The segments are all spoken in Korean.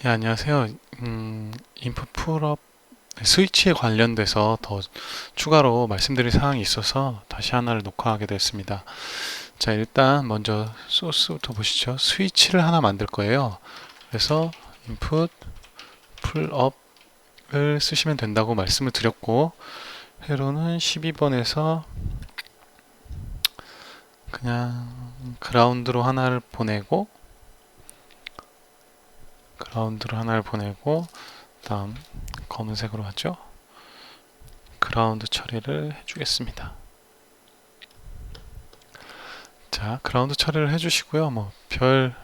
예, 안녕하세요. 인풋 풀업 스위치에 관련돼서 더 추가로 말씀드릴 사항이 있어서 다시 하나를 녹화하게 됐습니다. 자, 일단 먼저 소스부터 보시죠. 스위치를 하나 만들 거예요. 그래서 인풋 풀업을 쓰시면 된다고 말씀을 드렸고, 회로는 12번에서 그냥 그라운드로 하나를 보내고 다음 검은색으로 하죠. 그라운드 처리를 해주겠습니다. 자, 그라운드 처리를 해주시고요. 뭐 별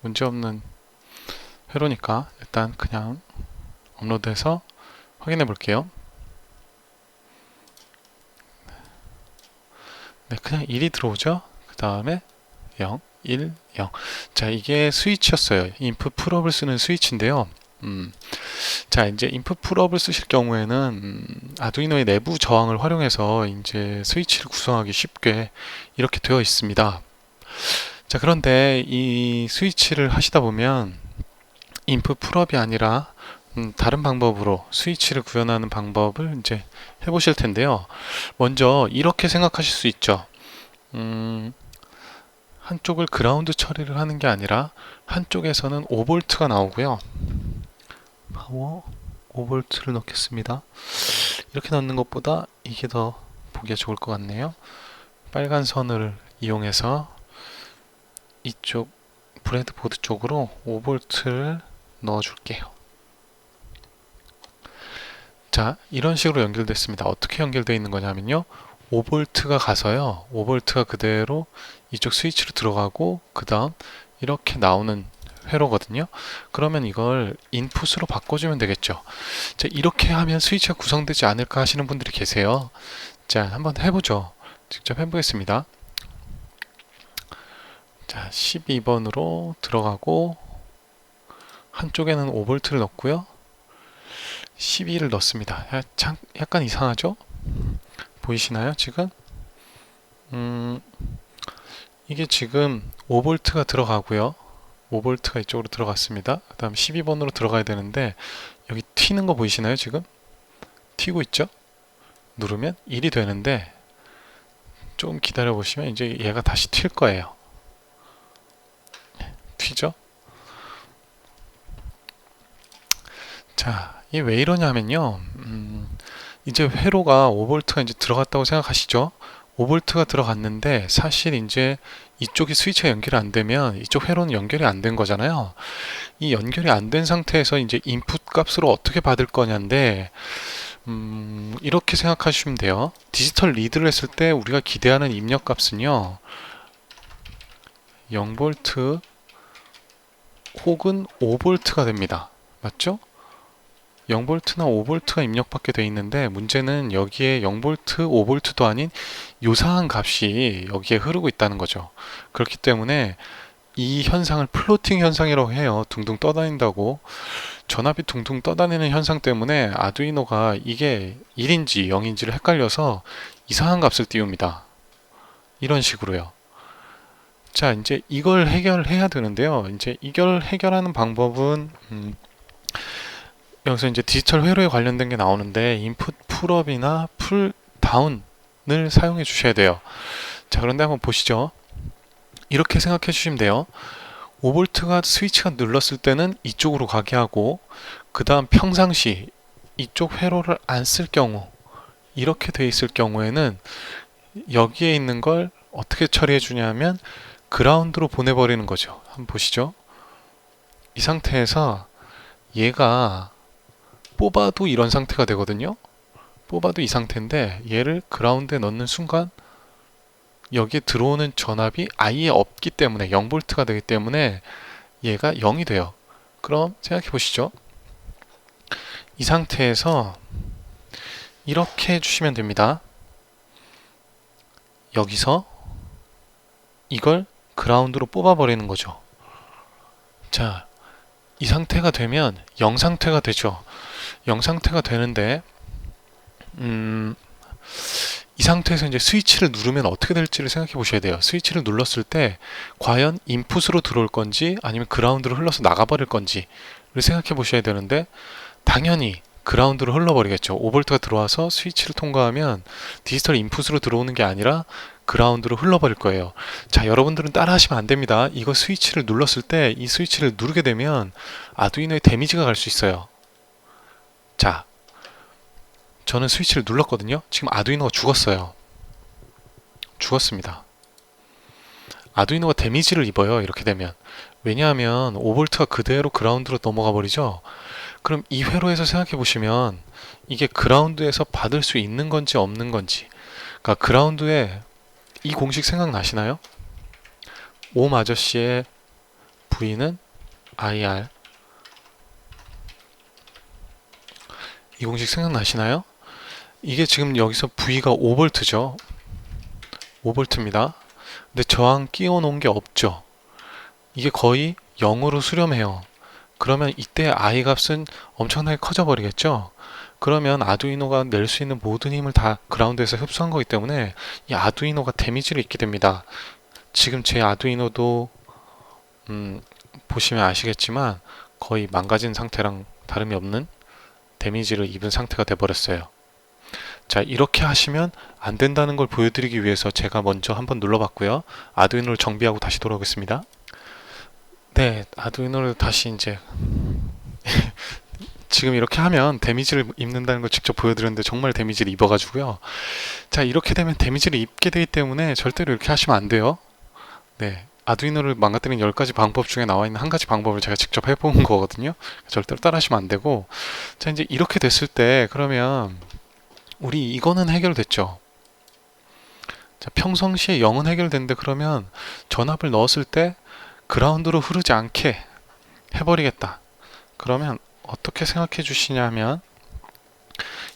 문제없는 회로니까 일단 그냥 업로드해서 확인해 볼게요. 네, 그냥 1이 들어오죠. 그 다음에 0, 1, 0. 자, 이게 스위치였어요. 인풋 풀업을 쓰는 스위치인데요. 자, 이제 인풋 풀업을 쓰실 경우에는 아두이노의 내부 저항을 활용해서 이제 스위치를 구성하기 쉽게 이렇게 되어 있습니다. 자, 그런데 이 스위치를 하시다 보면 인풋 풀업이 아니라 다른 방법으로 스위치를 구현하는 방법을 이제 해보실 텐데요. 먼저 이렇게 생각하실 수 있죠. 한쪽을 그라운드 처리를 하는 게 아니라 한쪽에서는 5V가 나오고요. 파워 5V를 넣겠습니다. 이렇게 넣는 것보다 이게 더 보기가 좋을 것 같네요. 빨간 선을 이용해서 이쪽 브레드보드 쪽으로 5V를 넣어줄게요. 자, 이런 식으로 연결됐습니다. 어떻게 연결되어 있는 거냐면요. 5V가 가서요. 5V가 그대로 이쪽 스위치로 들어가고 그 다음 이렇게 나오는 회로거든요. 그러면 이걸 인풋으로 바꿔주면 되겠죠. 자, 이렇게 하면 스위치가 구성되지 않을까 하시는 분들이 계세요. 자, 한번 해보죠. 직접 해보겠습니다. 자, 12번으로 들어가고 한쪽에는 5V를 넣고요. 12를 넣습니다. 약간 이상하죠? 보이시나요, 지금? 이게 지금 5V가 들어가고요. 5V가 이쪽으로 들어갔습니다. 그 다음 12번으로 들어가야 되는데 여기 튀는 거 보이시나요, 지금? 튀고 있죠? 누르면 1이 되는데 조금 기다려 보시면 이제 얘가 다시 튈 거예요. 튀죠? 자, 이게 왜 이러냐면요. 이제 회로가 5V가 이제 들어갔다고 생각하시죠? 5V가 들어갔는데 사실 이제 이쪽이 스위치가 연결이 안 되면 이쪽 회로는 연결이 안 된 거잖아요. 이 연결이 안 된 상태에서 이제 인풋 값으로 어떻게 받을 거냐인데 이렇게 생각하시면 돼요. 디지털 리드를 했을 때 우리가 기대하는 입력 값은요. 0V 혹은 5V가 됩니다. 맞죠? 0V나 5V가 입력받게 돼 있는데 문제는 여기에 0V, 5V도 아닌 요상한 값이 여기에 흐르고 있다는 거죠. 그렇기 때문에 이 현상을 플로팅 현상이라고 해요. 둥둥 떠다닌다고. 전압이 둥둥 떠다니는 현상 때문에 아두이노가 이게 1인지 0인지를 헷갈려서 이상한 값을 띄웁니다. 이런 식으로요. 자, 이제 이걸 해결해야 되는데요. 이제 이걸 해결하는 방법은 여기서 이제 디지털 회로에 관련된 게 나오는데 인풋 풀업이나 풀다운을 사용해 주셔야 돼요. 자, 그런데 한번 보시죠. 이렇게 생각해 주시면 돼요. 5V가 스위치가 눌렀을 때는 이쪽으로 가게 하고 그 다음 평상시 이쪽 회로를 안 쓸 경우 이렇게 돼 있을 경우에는 여기에 있는 걸 어떻게 처리해 주냐면 그라운드로 보내버리는 거죠. 한번 보시죠. 이 상태에서 얘가 뽑아도 이런 상태가 되거든요. 뽑아도 이 상태인데 얘를 그라운드에 넣는 순간 여기에 들어오는 전압이 아예 없기 때문에 0V가 되기 때문에 얘가 0이 돼요. 그럼 생각해 보시죠. 이 상태에서 이렇게 해주시면 됩니다. 여기서 이걸 그라운드로 뽑아버리는 거죠. 자, 이 상태가 되면 0 상태가 되죠. 0 상태가 되는데 이 상태에서 이제 스위치를 누르면 어떻게 될지를 생각해 보셔야 돼요. 스위치를 눌렀을 때 과연 인풋으로 들어올 건지 아니면 그라운드로 흘러서 나가버릴 건지를 생각해 보셔야 되는데, 당연히 그라운드로 흘러버리겠죠. 5V가 들어와서 스위치를 통과하면 디지털 인풋으로 들어오는 게 아니라 그라운드로 흘러버릴 거예요. 자, 여러분들은 따라 하시면 안 됩니다. 이거 스위치를 눌렀을 때 이 스위치를 누르게 되면 아두이노에 데미지가 갈 수 있어요. 자, 저는 스위치를 눌렀거든요. 지금 아두이노가 죽었어요. 죽었습니다. 아두이노가 데미지를 입어요. 이렇게 되면. 왜냐하면 5V가 그대로 그라운드로 넘어가 버리죠. 그럼 이 회로에서 생각해 보시면 이게 그라운드에서 받을 수 있는 건지 없는 건지, 그러니까 그라운드에 이 공식 생각나시나요? 옴 아저씨의 V는 IR, 이 공식 생각나시나요? 이게 지금 여기서 V가 5V죠. 5V입니다. 근데 저항 끼워 놓은 게 없죠. 이게 거의 0으로 수렴해요. 그러면 이때 I 값은 엄청나게 커져 버리겠죠. 그러면 아두이노가 낼 수 있는 모든 힘을 다 그라운드에서 흡수한 거기 때문에 이 아두이노가 데미지를 입게 됩니다. 지금 제 아두이노도 보시면 아시겠지만 거의 망가진 상태랑 다름이 없는 데미지를 입은 상태가 돼버렸어요. 자, 이렇게 하시면 안 된다는 걸 보여드리기 위해서 제가 먼저 한번 눌러봤고요. 아두이노를 정비하고 다시 돌아오겠습니다. 네, 아두이노를 다시 이제 지금 이렇게 하면 데미지를 입는다는 걸 직접 보여드렸는데 정말 데미지를 입어가지고요. 자, 이렇게 되면 데미지를 입게 되기 때문에 절대로 이렇게 하시면 안 돼요. 네, 아두이노를 망가뜨리는 10가지 방법 중에 나와 있는 한 가지 방법을 제가 직접 해본 거거든요. 절대로 따라 하시면 안 되고, 자, 이제 이렇게 됐을 때 그러면 우리 이거는 해결됐죠. 자, 평상시에 0은 해결됐는데 그러면 전압을 넣었을 때 그라운드로 흐르지 않게 해버리겠다. 그러면 어떻게 생각해 주시냐면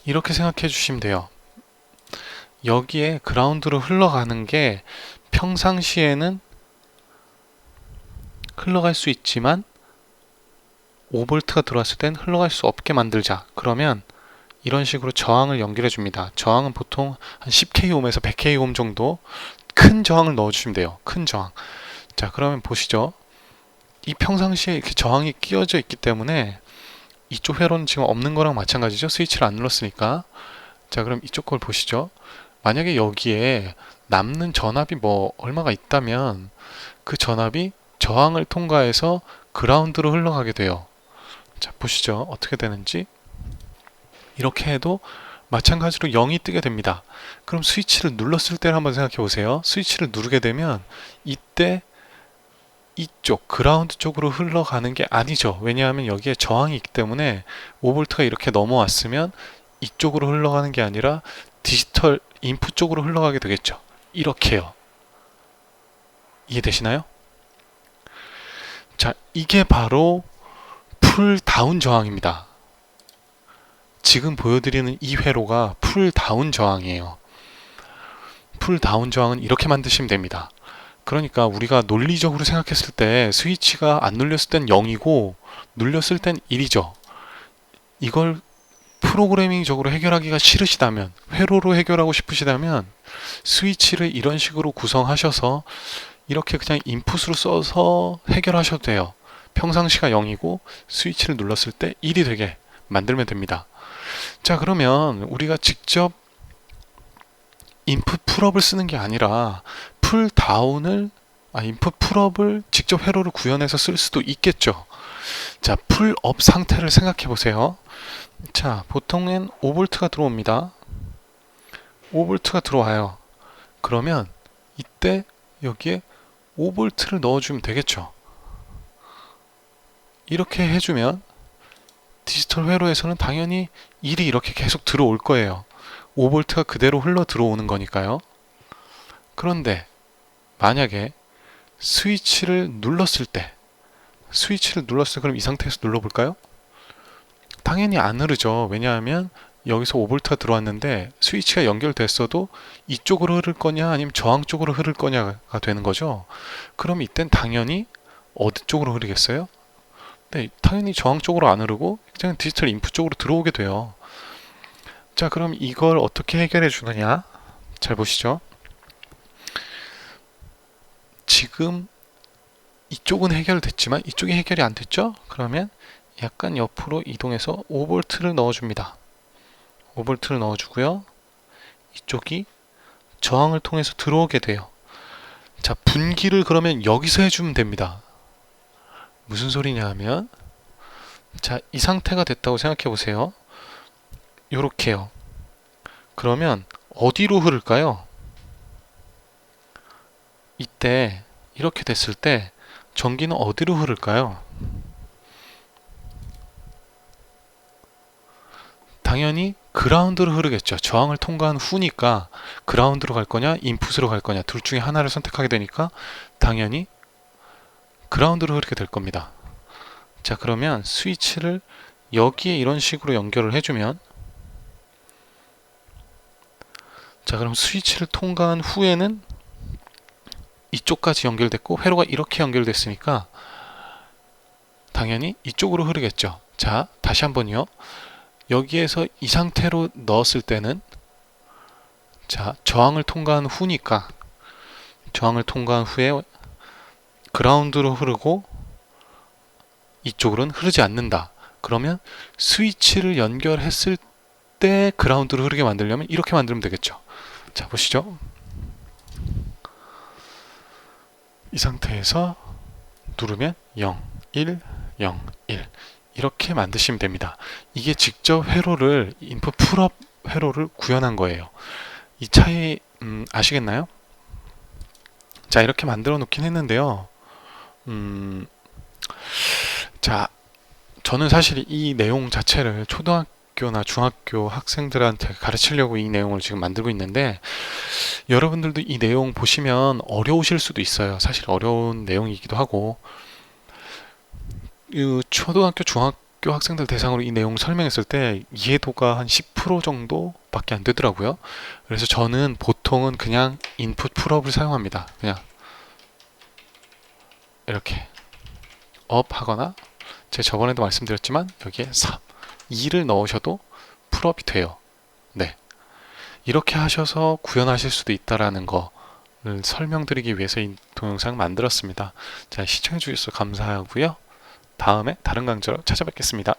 이렇게 생각해 주시면 돼요. 여기에 그라운드로 흘러가는 게 평상시에는 흘러갈 수 있지만 5V가 들어왔을 땐 흘러갈 수 없게 만들자. 그러면 이런 식으로 저항을 연결해 줍니다. 저항은 보통 한 10kΩ에서 100kΩ 정도 큰 저항을 넣어 주시면 돼요. 큰 저항. 자, 그러면 보시죠. 이 평상시에 이렇게 저항이 끼워져 있기 때문에 이쪽 회로는 지금 없는 거랑 마찬가지죠. 스위치를 안 눌렀으니까. 자, 그럼 이쪽 걸 보시죠. 만약에 여기에 남는 전압이 뭐 얼마가 있다면 그 전압이 저항을 통과해서 그라운드로 흘러가게 돼요. 자, 보시죠. 어떻게 되는지. 이렇게 해도 마찬가지로 0이 뜨게 됩니다. 그럼 스위치를 눌렀을 때를 한번 생각해 보세요. 스위치를 누르게 되면 이때 이쪽 그라운드 쪽으로 흘러가는 게 아니죠. 왜냐하면 여기에 저항이 있기 때문에 5V가 이렇게 넘어왔으면 이쪽으로 흘러가는 게 아니라 디지털 인풋 쪽으로 흘러가게 되겠죠. 이렇게요. 이해되시나요? 자, 이게 바로 풀 다운 저항입니다. 지금 보여드리는 이 회로가 풀 다운 저항이에요. 풀 다운 저항은 이렇게 만드시면 됩니다. 그러니까 우리가 논리적으로 생각했을 때 스위치가 안 눌렸을 땐 0이고 눌렸을 땐 1이죠. 이걸 프로그래밍적으로 해결하기가 싫으시다면, 회로로 해결하고 싶으시다면 스위치를 이런 식으로 구성하셔서 이렇게 그냥 인풋으로 써서 해결하셔도 돼요. 평상시가 0이고 스위치를 눌렀을 때 1이 되게 만들면 됩니다. 자, 그러면 우리가 직접 인풋 풀업을 쓰는 게 아니라 인풋 풀업을 직접 회로를 구현해서 쓸 수도 있겠죠. 자, 풀업 상태를 생각해 보세요. 자, 보통은 5V가 들어옵니다. 5V가 들어와요. 그러면 이때 여기에 5V를 넣어주면 되겠죠. 이렇게 해주면 디지털 회로에서는 당연히 1이 이렇게 계속 들어올 거예요. 5V가 그대로 흘러 들어오는 거니까요. 그런데 만약에 스위치를 눌렀을 때 그럼 이 상태에서 눌러볼까요? 당연히 안 흐르죠. 왜냐하면 여기서 5V가 들어왔는데 스위치가 연결됐어도 이쪽으로 흐를 거냐 아니면 저항 쪽으로 흐를 거냐가 되는 거죠. 그럼 이땐 당연히 어디 쪽으로 흐르겠어요? 네, 당연히 저항 쪽으로 안 흐르고 그냥 디지털 인풋 쪽으로 들어오게 돼요. 자, 그럼 이걸 어떻게 해결해 주느냐? 잘 보시죠. 지금 이쪽은 해결됐지만 이쪽이 해결이 안 됐죠? 그러면 약간 옆으로 이동해서 5V를 넣어줍니다. 5V를 넣어주고요. 이쪽이 저항을 통해서 들어오게 돼요. 자, 분기를 그러면 여기서 해주면 됩니다. 무슨 소리냐 하면, 자, 이 상태가 됐다고 생각해 보세요. 요렇게요. 그러면 어디로 흐를까요? 이때 이렇게 됐을 때 전기는 어디로 흐를까요? 당연히 그라운드로 흐르겠죠. 저항을 통과한 후니까 그라운드로 갈 거냐 인풋으로 갈 거냐 둘 중에 하나를 선택하게 되니까 당연히 그라운드로 흐르게 될 겁니다. 자, 그러면 스위치를 여기에 이런 식으로 연결을 해주면, 자, 그럼 스위치를 통과한 후에는 이쪽까지 연결됐고 회로가 이렇게 연결됐으니까 당연히 이쪽으로 흐르겠죠. 자, 다시 한번요. 여기에서 이 상태로 넣었을 때는, 자, 저항을 통과한 후니까 저항을 통과한 후에 그라운드로 흐르고 이쪽으로는 흐르지 않는다. 그러면 스위치를 연결했을 때 그라운드로 흐르게 만들려면 이렇게 만들면 되겠죠. 자, 보시죠. 이 상태에서 누르면 0, 1, 0, 1 이렇게 만드시면 됩니다. 이게 직접 회로를 인풋 풀업 회로를 구현한 거예요. 이 차이 아시겠나요? 자, 이렇게 만들어 놓긴 했는데요. 자, 저는 사실 이 내용 자체를 초등학교나 중학교 학생들한테 가르치려고 이 내용을 지금 만들고 있는데, 여러분들도 이 내용 보시면 어려우실 수도 있어요. 사실 어려운 내용이기도 하고, 이 초등학교, 중학교 학생들 대상으로 이 내용 설명했을 때 이해도가 한 10% 정도밖에 안 되더라고요. 그래서 저는 보통은 그냥 인풋 풀업을 사용합니다. 그냥 이렇게 업 하거나, 제가 저번에도 말씀드렸지만 여기에 3, 2를 넣으셔도 풀업이 돼요. 네, 이렇게 하셔서 구현하실 수도 있다라는 거를 설명드리기 위해서 이 동영상 만들었습니다. 자, 시청해 주셔서 감사하고요. 다음에 다른 강좌로 찾아뵙겠습니다.